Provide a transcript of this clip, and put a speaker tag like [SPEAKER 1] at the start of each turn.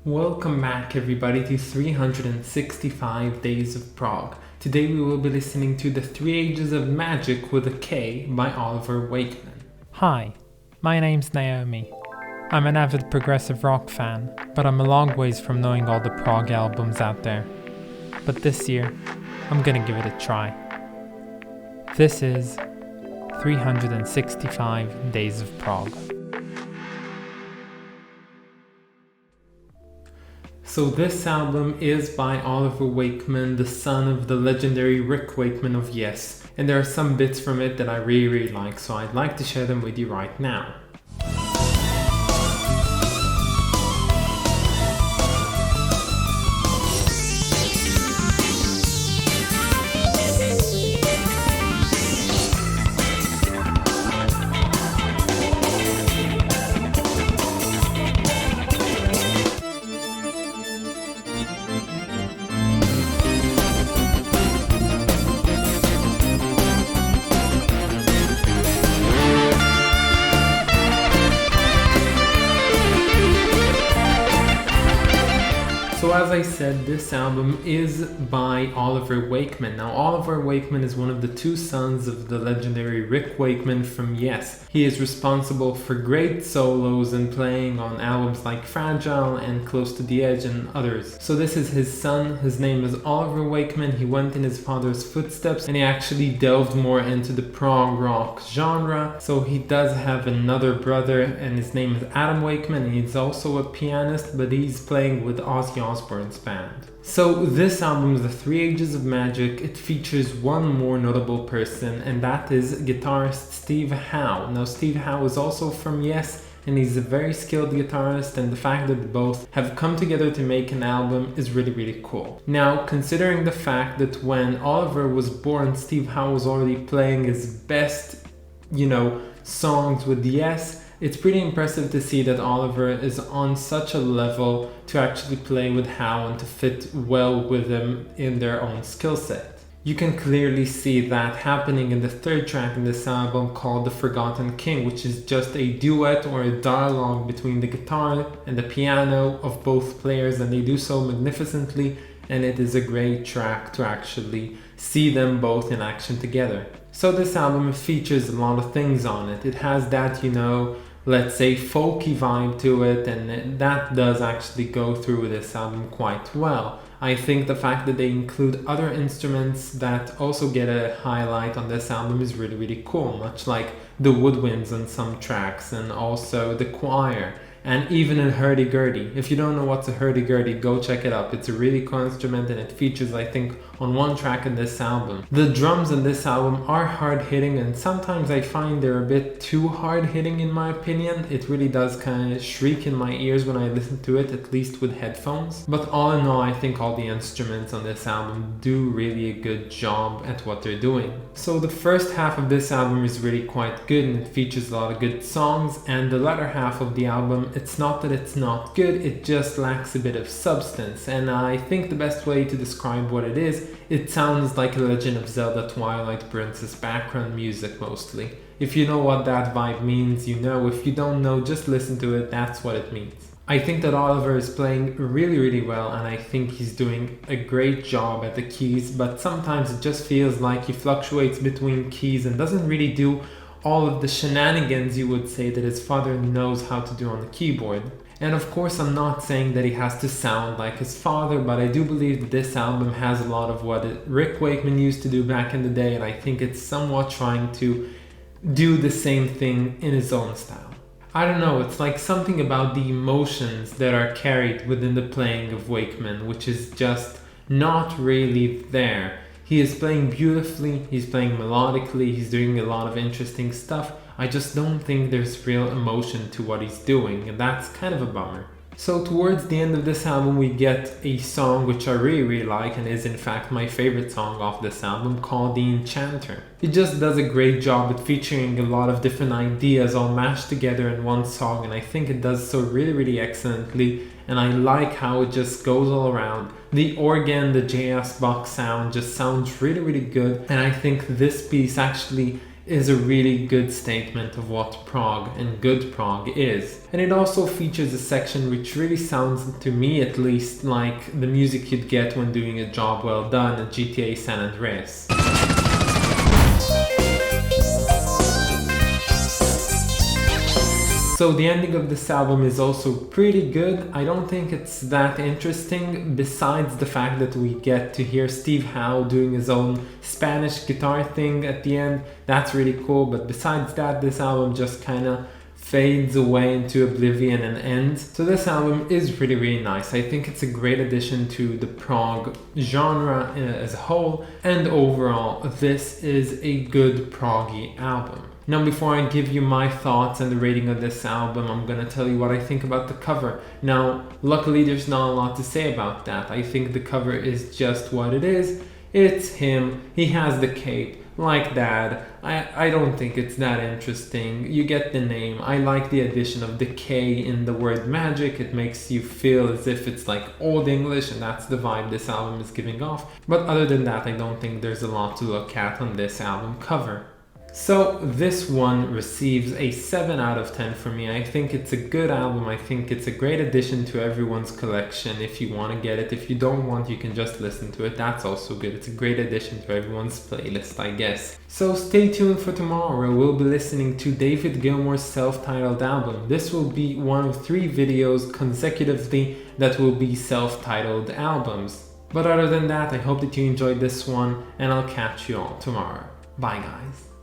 [SPEAKER 1] Welcome back everybody to 365 Days of Prog. Today we will be listening to The Three Ages of Magick with a K by Oliver Wakeman.
[SPEAKER 2] Hi, my name's Naomi. I'm an avid progressive rock fan, but I'm a long ways from knowing all the prog albums out there. But this year, I'm gonna give it a try. This is 365 Days of Prog.
[SPEAKER 1] So this album is by Oliver Wakeman, the son of the legendary Rick Wakeman of Yes, and there are some bits from it that I really like, so I'd like to share them with you right now. So as I said, this album is by Oliver Wakeman. Now Oliver Wakeman is one of the two sons of the legendary Rick Wakeman from Yes. He is responsible for great solos and playing on albums like Fragile and Close to the Edge and others. So this is his son, his name is Oliver Wakeman. He went in his father's footsteps and he actually delved more into the prog rock genre. So he does have another brother and his name is Adam Wakeman, and he's also a pianist, but he's playing with Ozzy Osbourne's band. So this album, The Three Ages of Magick, it features one more notable person, and that is guitarist Steve Howe. Now Steve Howe is also from Yes, and he's a very skilled guitarist, and the fact that both have come together to make an album is really cool. Now, considering the fact that when Oliver was born, Steve Howe was already playing his best, songs with Yes, it's pretty impressive to see that Oliver is on such a level to actually play with Howe and to fit well with him in their own skill set. You can clearly see that happening in the third track in this album called The Forgotten King, which is just a duet or a dialogue between the guitar and the piano of both players, and they do so magnificently, and it is a great track to actually see them both in action together. So this album features a lot of things on it. It has that, let's say folky vibe to it, and that does actually go through this album quite well. I think the fact that they include other instruments that also get a highlight on this album is really cool, much like the woodwinds on some tracks and also the choir. And even a hurdy-gurdy. If you don't know what's a hurdy-gurdy, go check it up. It's a really cool instrument and it features, I think, on one track in this album. The drums in this album are hard-hitting, and sometimes I find they're a bit too hard-hitting in my opinion. It really does kind of shriek in my ears when I listen to it, at least with headphones. But all in all, I think all the instruments on this album do really a good job at what they're doing. So the first half of this album is really quite good, and it features a lot of good songs, and the latter half of the album, it's not that it's not good, it just lacks a bit of substance, and I think the best way to describe what it is, it sounds like a Legend of Zelda Twilight Princess background music mostly. If you know what that vibe means, you know. If you don't know, just listen to it, that's what it means. I think that Oliver is playing really well, and I think he's doing a great job at the keys, but sometimes it just feels like he fluctuates between keys and doesn't really do all of the shenanigans you would say that his father knows how to do on the keyboard. And of course, I'm not saying that he has to sound like his father, but I do believe that this album has a lot of what Rick Wakeman used to do back in the day, and I think it's somewhat trying to do the same thing in his own style. I don't know, it's like something about the emotions that are carried within the playing of Wakeman, which is just not really there. He is playing beautifully, he's playing melodically, he's doing a lot of interesting stuff. I just don't think there's real emotion to what he's doing, and that's kind of a bummer. So towards the end of this album we get a song which I really like, and is in fact my favorite song off this album, called The Enchanter. It just does a great job at featuring a lot of different ideas all mashed together in one song, and I think it does so really excellently, and I like how it just goes all around. The organ, the JS box sound just sounds really good, and I think this piece actually is a really good statement of what prog and good prog is. And it also features a section which really sounds, to me at least, like the music you'd get when doing a job well done at GTA San Andreas. So the ending of this album is also pretty good. I don't think it's that interesting, besides the fact that we get to hear Steve Howe doing his own Spanish guitar thing at the end. That's really cool, but besides that, this album just kind of fades away into oblivion and ends. So this album is really nice. I think it's a great addition to the prog genre as a whole, and overall this is a good proggy album. Now, before I give you my thoughts and the rating of this album, I'm gonna tell you what I think about the cover. Now, luckily there's not a lot to say about that. I think the cover is just what it is. It's him, he has the cape, like Dad. I don't think it's that interesting. You get the name. I like the addition of the K in the word Magick. It makes you feel as if it's like Old English, and that's the vibe this album is giving off. But other than that, I don't think there's a lot to look at on this album cover. So this one receives a 7 out of 10 for me. I think it's a good album. I think it's a great addition to everyone's collection if you want to get it. If you don't want, you can just listen to it. That's also good. It's a great addition to everyone's playlist, I guess. So stay tuned for tomorrow. We'll be listening to David Gilmour's self-titled album. This will be one of 3 videos consecutively that will be self-titled albums. But other than that, I hope that you enjoyed this one, and I'll catch you all tomorrow. Bye guys.